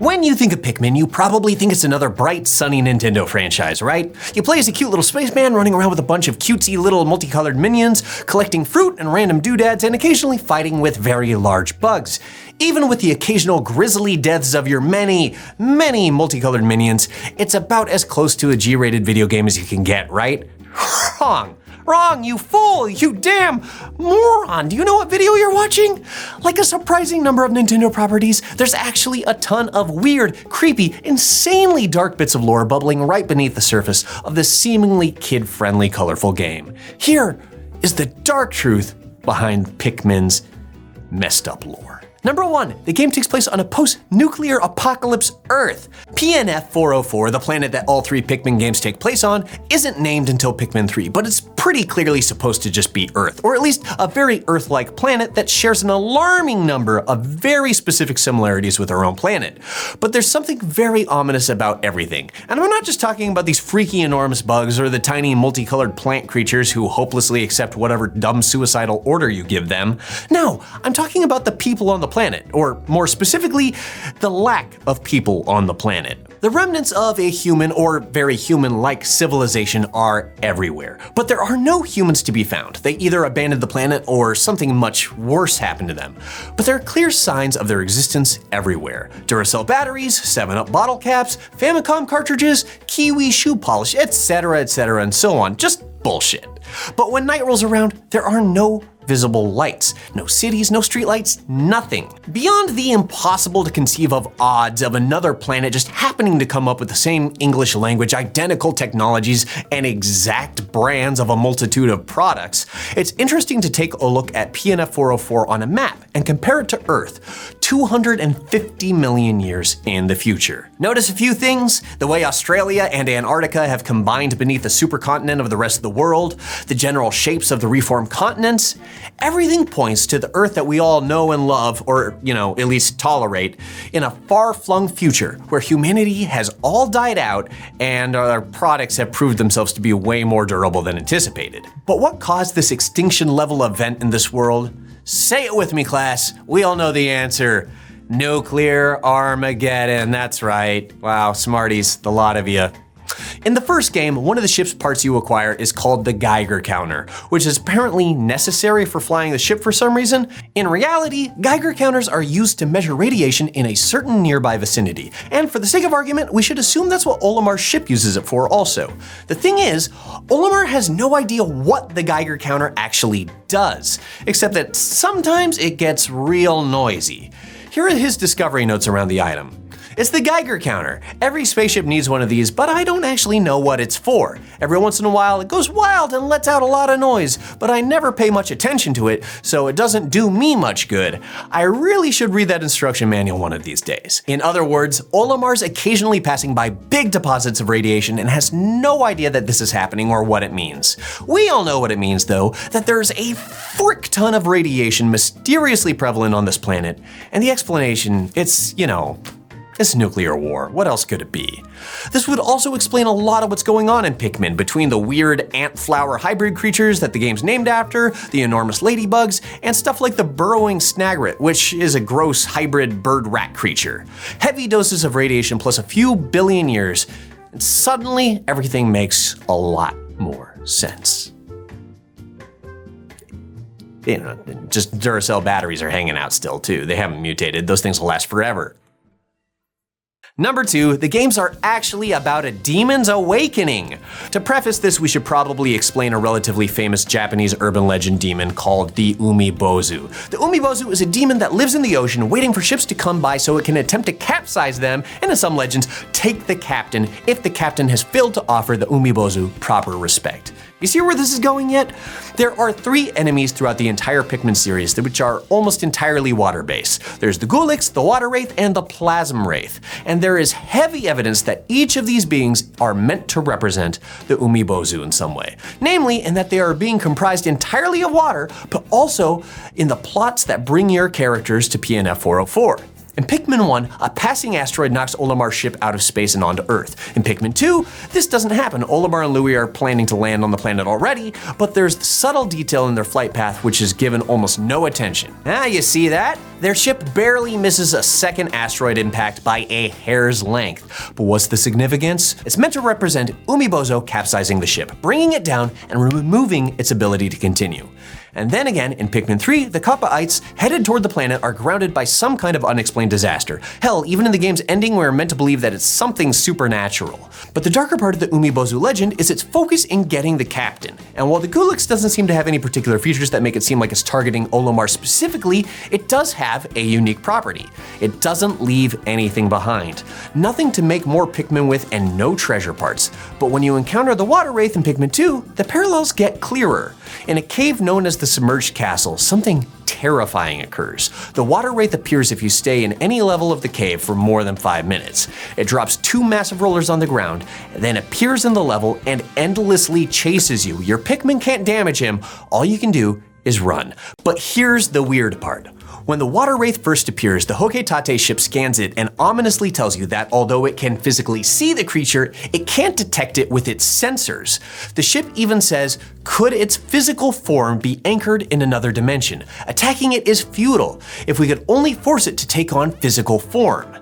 When you think of Pikmin, you probably think it's another bright, sunny Nintendo franchise, right? You play as a cute little spaceman running around with a bunch of cutesy little multicolored minions, collecting fruit and random doodads, and occasionally fighting with very large bugs. Even with the occasional grisly deaths of your many multicolored minions, it's about as close to a G-rated video game as you can get, right? Wrong, you fool, you damn moron. Do you know what video you're watching? Like a surprising number of Nintendo properties, there's actually a ton of weird, creepy, insanely dark bits of lore bubbling right beneath the surface of this seemingly kid-friendly, colorful game. Here is the dark truth behind Pikmin's messed up lore. Number 1, the game takes place on a post-nuclear apocalypse Earth. PNF 404, the planet that all 3 Pikmin games take place on, isn't named until Pikmin 3, but it's pretty clearly supposed to just be Earth, or at least a very Earth-like planet that shares an alarming number of very specific similarities with our own planet. But there's something very ominous about everything. And I'm not just talking about these freaky enormous bugs or the tiny multicolored plant creatures who hopelessly accept whatever dumb suicidal order you give them. No, I'm talking about the people on the planet, or more specifically, the lack of people on the planet. The remnants of a human or very human-like civilization are everywhere, but there are no humans to be found. They either abandoned the planet or something much worse happened to them. But there are clear signs of their existence everywhere. Duracell batteries, 7-Up bottle caps, Famicom cartridges, Kiwi shoe polish, etc., and so on. Just bullshit. But when night rolls around, there are no visible lights. No cities, no streetlights, nothing. Beyond the impossible to conceive of odds of another planet just happening to come up with the same English language, identical technologies, and exact brands of a multitude of products, it's interesting to take a look at PNF 404 on a map and compare it to Earth, 250 million years in the future. Notice a few things: the way Australia and Antarctica have combined beneath the supercontinent of the rest of the world, the general shapes of the reformed continents. Everything points to the Earth that we all know and love, or, at least tolerate, in a far-flung future where humanity has all died out and our products have proved themselves to be way more durable than anticipated. But what caused this extinction-level event in this world? Say it with me, class. We all know the answer. Nuclear Armageddon, that's right. Wow, smarties, the lot of you. In the first game, one of the ship's parts you acquire is called the Geiger Counter, which is apparently necessary for flying the ship for some reason. In reality, Geiger counters are used to measure radiation in a certain nearby vicinity, and for the sake of argument, we should assume that's what Olimar's ship uses it for also. The thing is, Olimar has no idea what the Geiger Counter actually does, except that sometimes it gets real noisy. Here are his discovery notes around the item. It's the Geiger Counter. Every spaceship needs one of these, but I don't actually know what it's for. Every once in a while, it goes wild and lets out a lot of noise, but I never pay much attention to it, so it doesn't do me much good. I really should read that instruction manual one of these days. In other words, Olimar's occasionally passing by big deposits of radiation and has no idea that this is happening or what it means. We all know what it means, though, that there's a frick ton of radiation mysteriously prevalent on this planet, and the explanation, it's nuclear war. What else could it be? This would also explain a lot of what's going on in Pikmin, between the weird ant-flower hybrid creatures that the game's named after, the enormous ladybugs, and stuff like the burrowing snagret, which is a gross hybrid bird-rat creature. Heavy doses of radiation plus a few billion years, and suddenly everything makes a lot more sense. Just Duracell batteries are hanging out still too. They haven't mutated. Those things will last forever. Number 2, the games are actually about a demon's awakening. To preface this, we should probably explain a relatively famous Japanese urban legend demon called the Umibozu. The Umibozu is a demon that lives in the ocean waiting for ships to come by so it can attempt to capsize them, and in some legends, take the captain if the captain has failed to offer the Umibozu proper respect. You see where this is going yet? There are 3 enemies throughout the entire Pikmin series, which are almost entirely water-based. There's the Gulix, the Water Wraith, and the Plasm Wraith. And there is heavy evidence that each of these beings are meant to represent the Umibozu in some way. Namely, in that they are being comprised entirely of water, but also in the plots that bring your characters to PNF 404. In Pikmin 1, a passing asteroid knocks Olimar's ship out of space and onto Earth. In Pikmin 2, this doesn't happen. Olimar and Louie are planning to land on the planet already, but there's the subtle detail in their flight path which is given almost no attention. Ah, you see that? Their ship barely misses a second asteroid impact by a hair's length. But what's the significance? It's meant to represent Umibozo capsizing the ship, bringing it down and removing its ability to continue. And then again, in Pikmin 3, the Koppaites headed toward the planet are grounded by some kind of unexplained disaster. Hell, even in the game's ending, we're meant to believe that it's something supernatural. But the darker part of the Umibozu legend is its focus in getting the captain. And while the Gulix doesn't seem to have any particular features that make it seem like it's targeting Olimar specifically, it does have a unique property. It doesn't leave anything behind. Nothing to make more Pikmin with and no treasure parts. But when you encounter the Water Wraith in Pikmin 2, the parallels get clearer. In a cave known as the Submerged Castle, something terrifying occurs. The Water Wraith appears if you stay in any level of the cave for more than 5 minutes. It drops 2 massive rollers on the ground, then appears in the level and endlessly chases you. Your Pikmin can't damage him, all you can do is run. But here's the weird part. When the Water Wraith first appears, the Hoketate ship scans it and ominously tells you that although it can physically see the creature, it can't detect it with its sensors. The ship even says, could its physical form be anchored in another dimension? Attacking it is futile if we could only force it to take on physical form.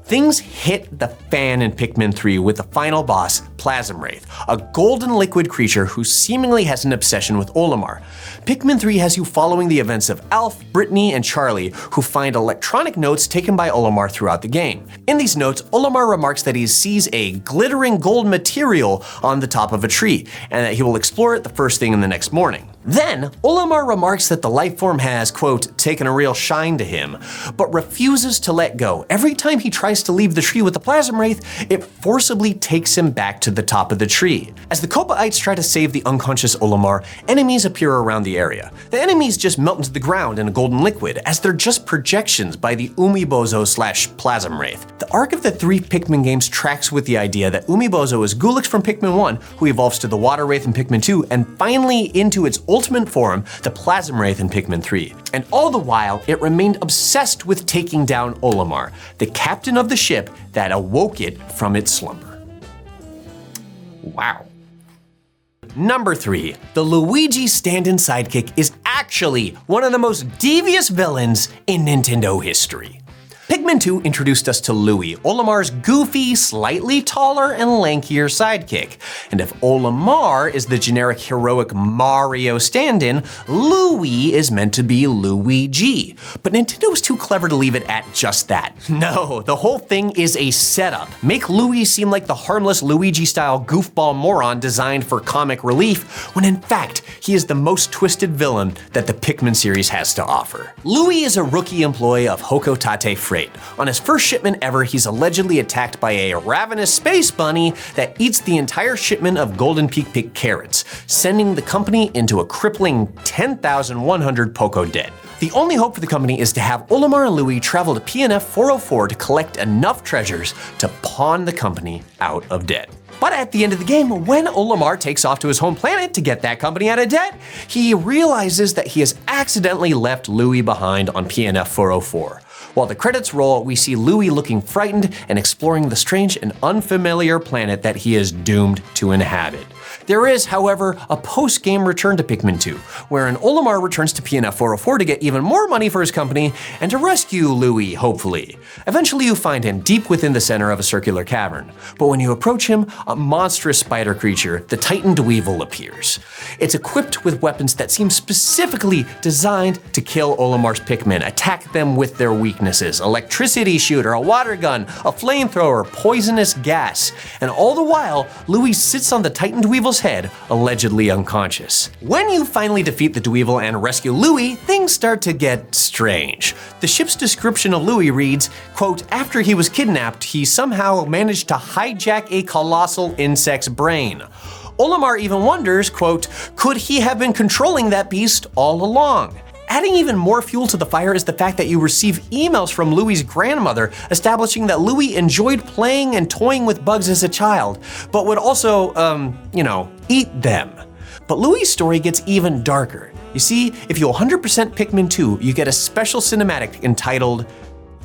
Things hit the fan in Pikmin 3 with the final boss, Plasm Wraith, a golden liquid creature who seemingly has an obsession with Olimar. Pikmin 3 has you following the events of Alf, Brittany, and Charlie, who find electronic notes taken by Olimar throughout the game. In these notes, Olimar remarks that he sees a glittering gold material on the top of a tree, and that he will explore it the first thing in the next morning. Then, Olimar remarks that the life form has, quote, taken a real shine to him, but refuses to let go. Every time he tries to leave the tree with the Plasm Wraith, it forcibly takes him back to the top of the tree. As the Koppaites try to save the unconscious Olimar, enemies appear around the area. The enemies just melt into the ground in a golden liquid, as they're just projections by the Umibozo/Plasm Wraith. The arc of the 3 Pikmin games tracks with the idea that Umibozo is Gulix from Pikmin 1, who evolves to the Water Wraith in Pikmin 2, and finally into its ultimate form, the Plasm Wraith in Pikmin 3. And all the while, it remained obsessed with taking down Olimar, the captain of the ship that awoke it from its slumber. Wow. Number 3, the Luigi stand-in sidekick is actually one of the most devious villains in Nintendo history. Pikmin 2 introduced us to Louie, Olimar's goofy, slightly taller and lankier sidekick. And if Olimar is the generic heroic Mario stand-in, Louie is meant to be Luigi. But Nintendo was too clever to leave it at just that. No, the whole thing is a setup. Make Louie seem like the harmless Luigi-style goofball moron designed for comic relief, when in fact, he is the most twisted villain that the Pikmin series has to offer. Louie is a rookie employee of Hokotate Freight. On his first shipment ever, he's allegedly attacked by a ravenous space bunny that eats the entire shipment of Golden Peak carrots, sending the company into a crippling 10,100 Poco debt. The only hope for the company is to have Olimar and Louie travel to PNF 404 to collect enough treasures to pawn the company out of debt. But at the end of the game, when Olimar takes off to his home planet to get that company out of debt, he realizes that he has accidentally left Louie behind on PNF 404. While the credits roll, we see Louie looking frightened and exploring the strange and unfamiliar planet that he is doomed to inhabit. There is, however, a post-game return to Pikmin 2, wherein Olimar returns to PNF 404 to get even more money for his company and to rescue Louie, hopefully. Eventually you find him deep within the center of a circular cavern, but when you approach him, a monstrous spider creature, the Titan Dweevil, appears. It's equipped with weapons that seem specifically designed to kill Olimar's Pikmin, attack them with their weaknesses: electricity shooter, a water gun, a flamethrower, poisonous gas. And all the while, Louie sits on the Titan Dweevil's head, allegedly unconscious. When you finally defeat the Dweevil and rescue Louie, things start to get strange. The ship's description of Louie reads, quote, after he was kidnapped, he somehow managed to hijack a colossal insect's brain. Olimar even wonders, quote, could he have been controlling that beast all along? Adding even more fuel to the fire is the fact that you receive emails from Louie's grandmother establishing that Louie enjoyed playing and toying with bugs as a child, but would also, eat them. But Louie's story gets even darker. You see, if you 100% Pikmin 2, you get a special cinematic entitled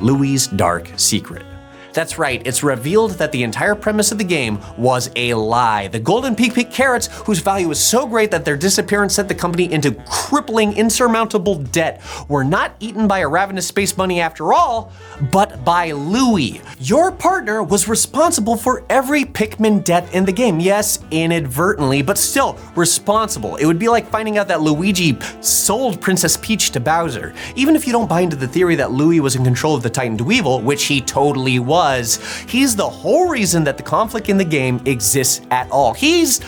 Louie's dark secret. That's right, it's revealed that the entire premise of the game was a lie. The golden Pikmin carrots, whose value was so great that their disappearance sent the company into crippling, insurmountable debt, were not eaten by a ravenous space bunny after all, but by Louie. Your partner was responsible for every Pikmin death in the game. Yes, inadvertently, but still responsible. It would be like finding out that Luigi sold Princess Peach to Bowser. Even if you don't buy into the theory that Louie was in control of the Titan Dweevil, which he totally was, he's the whole reason that the conflict in the game exists at all. He's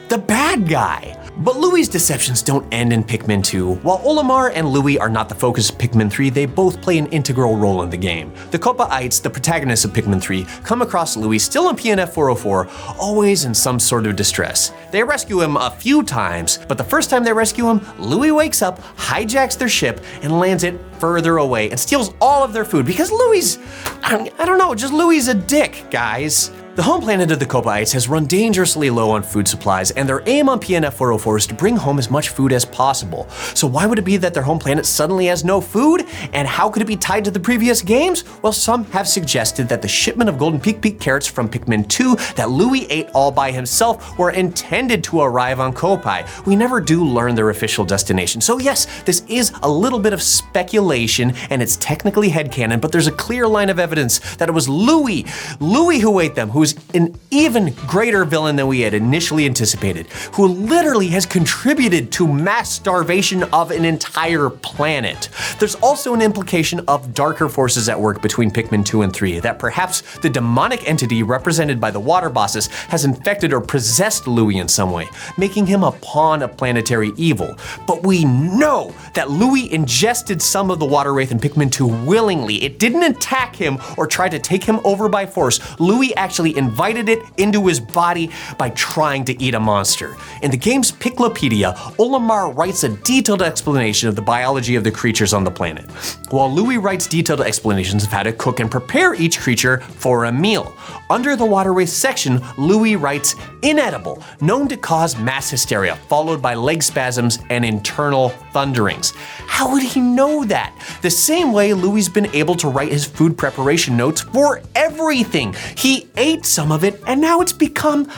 the bad guy. But Louie's deceptions don't end in Pikmin 2. While Olimar and Louie are not the focus of Pikmin 3, they both play an integral role in the game. The Kopaites, the protagonists of Pikmin 3, come across Louie still in PNF 404, always in some sort of distress. They rescue him a few times, but the first time they rescue him, Louie wakes up, hijacks their ship, and lands it further away and steals all of their food because Louie's, I don't know, just Louie's a dick, guys. The home planet of the Kopaites has run dangerously low on food supplies, and their aim on PNF 404 is to bring home as much food as possible. So why would it be that their home planet suddenly has no food? And how could it be tied to the previous games? Well, some have suggested that the shipment of golden Pikmin carrots from Pikmin 2 that Louie ate all by himself were intended to arrive on Kopai. We never do learn their official destination. So yes, this is a little bit of speculation, and it's technically headcanon, but there's a clear line of evidence that it was Louie who ate them, who's an even greater villain than we had initially anticipated, who literally has contributed to mass starvation of an entire planet. There's also an implication of darker forces at work between Pikmin 2 and 3, that perhaps the demonic entity represented by the water bosses has infected or possessed Louie in some way, making him a pawn of planetary evil. But we know that Louie ingested some of the water wraith in Pikmin 2 willingly. It didn't attack him or try to take him over by force. Louie actually invited it into his body by trying to eat a monster. In the game's Piklopedia, Olimar writes a detailed explanation of the biology of the creatures on the planet, while Louie writes detailed explanations of how to cook and prepare each creature for a meal. Under the water wraith section, Louie writes inedible, known to cause mass hysteria, followed by leg spasms and internal thunderings. How would he know that? The same way Louie's been able to write his food preparation notes for everything. He ate some of it, and now it's become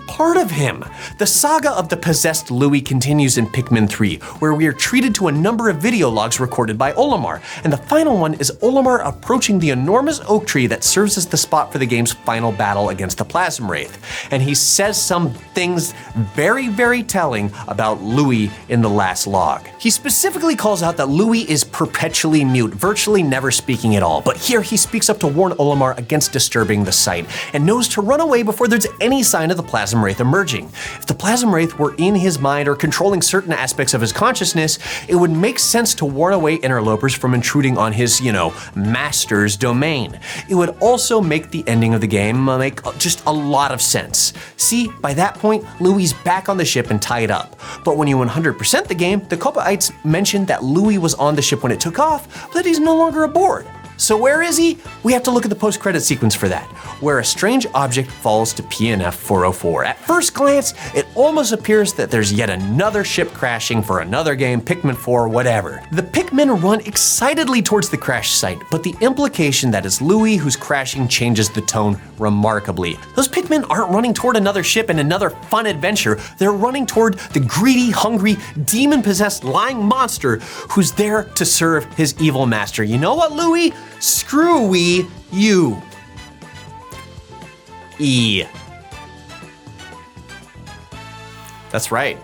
part of him. The saga of the possessed Louie continues in Pikmin 3, where we are treated to a number of video logs recorded by Olimar, and the final one is Olimar approaching the enormous oak tree that serves as the spot for the game's final battle against the Plasm Wraith. And he says some things very, very telling about Louie in the last log. He specifically calls out that Louie is perpetually mute, virtually never speaking at all, but here he speaks up to warn Olimar against disturbing the site, and knows to run away before there's any sign of the Plasm Wraith emerging. If the Plasm Wraith were in his mind or controlling certain aspects of his consciousness, it would make sense to warn away interlopers from intruding on his, master's domain. It would also make the ending of the game make just a lot of sense. See, by that point, Louie's back on the ship and tied up. But when you 100% the game, the Kopaites mentioned that Louie was on the ship when it took off, but that he's no longer aboard. So where is he? We have to look at the post-credit sequence for that, where a strange object falls to PNF 404. At first glance, it almost appears that there's yet another ship crashing for another game, Pikmin 4, whatever. The Pikmin run excitedly towards the crash site, but the implication that it's Louie who's crashing changes the tone remarkably. Those Pikmin aren't running toward another ship and another fun adventure. They're running toward the greedy, hungry, demon-possessed lying monster who's there to serve his evil master. You know what, Louie? Screwy you. That's right.